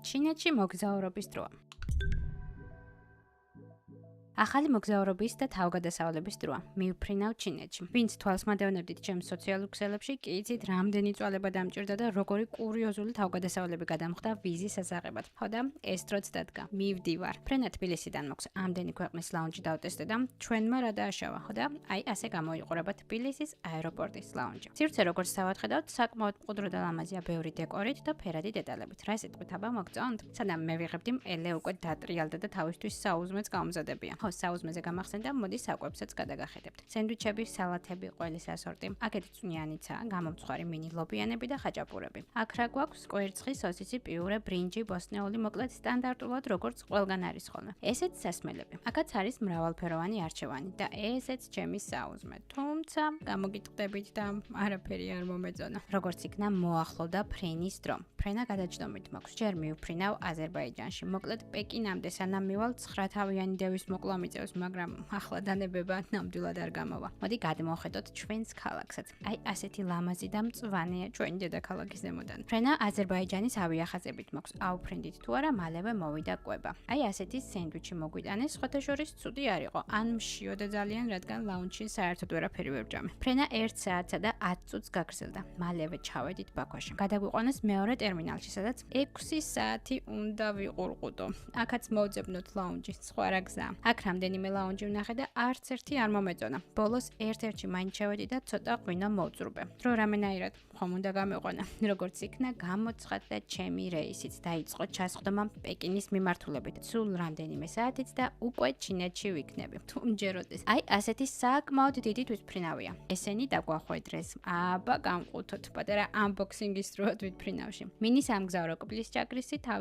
ჩინეთში მოგზაურობის დროა. ახალი მოგზაურობის და თავგადასავლების დროა. მივფრინავ ჩინეთში. ვინც თვალს მადევნებდით ჩემს სოციალურ ქსელებში, კი იცით რამდენი წვალება დამჭირდა და როგორი კურიოზული თავგადასავლები გადამხდა ვიზის ასაღებად. ხო და ეს დროც დადგა. მივდივარ. ფრენა თბილისიდან მოქვს ამდენი ქვეყნის ლაუნჯი დავტესტე და ჩვენმა რა დააშავა, ხო და აი ასე გამოიყურება თბილისის აეროპორტის ლაუნჯი. სივრცე როგორც დავახედავთ, საკმაოდ მყუდრო და ლამაზია ბევრი დეკორით და ფერადი დეტალებით. რა სიტყვით აბა მოგწონთ? სანამ მე ვიღებდი, ელე უკვე დატრიალდა და თავისთვის საუზმეც გაუმზადებია. საუზმეზე გამახსენდა, მოდი საკვებსაც გადაგახედებთ. სენდვიჩები, სალათები, ყველის ასორტი. აქეთ წვნიანიცაა, გამომცხვარი მინი ლობიანები და ხაჭაპურები. აქ რა გვაქვს? კვერცხი, სოსისი, პიურე, ბრინჯი, ბოსტნეული, მოკლედ სტანდარტულად როგორც ყველგან არის ხოლმე. ესეც სასმელები. აქაც არის მრავალფეროვანი არჩევანი და ესეც ჩემი საუზმე. თუმცა გამოგიტყდებით და არაფერი არ მომეწონა. როგორც იქნა მოახლოვდა ფრენის დრო. ფრენა გადაჯდომით მაქვს. ჯერ მივფრინავ აზერბაიჯანში. მოკლედ პეკინამდე სანამ მივალ 9 თავიანი დევის მოკლა მიწევს, მაგრამ ახლა დანებება ნამდვილად არ გამოვა. მოდი გადმოვხედოთ ჩვენს ქალაქსაც. აი ასეთი ლამაზი და მწვანეა ჩვენი დედაქალაქის ზემოდან. ფრენა აზერბაიჯანის ავიახაზებით მოქვს. აუფრინდით თუ არა, მალევე მოვიდა კვება. აი ასეთი სენდვიჩი მოგვიტანეს, სხვათა შორის ცუდი არ იყო. ან მშიოდა ძალიან, რადგან ლაუნჯში საერთოდ ვერაფერი ვერ ვჭამე. ფრენა 1 საათსა და 10 წუთს გაგრძელდა. მალევე ჩავედით ბაქოში. გადაგვიყვანეს მეორე ტერმინალში, სადაც 6 საათი უნდა ვიყურყუდო. აქაც მოვძებნოთ ლაუნჯი, სხვა რა გზაა. აქ რამდენიმე ლაუნჯი ვნახე და არც ერთი არ მომეწონა. ბოლოს ერთ-ერთში მაინც შევედი და ცოტა ღვინო მოვწრუბე. დრო რამენაირად ხომ უნდა გამეყვანა. როგორც იქნა, გამოცხადდა ჩემი რეისიც. დაიწყო ჩასხდომა პეკინის მიმართულებით. სულ რამდენიმე საათიც და უკვე ჩინეთში ვიქნები. თუ მჯეროდეს. აი ასეთი საკმაოდ დიდი თვითმფრინავია. ესენი დაგვახვედრეს. აბა გამყუთოთ. პატარა unboxing-ის დროა თვითმფრინავში. მინის ამგზავრო კბილის ჭაგრისი თავი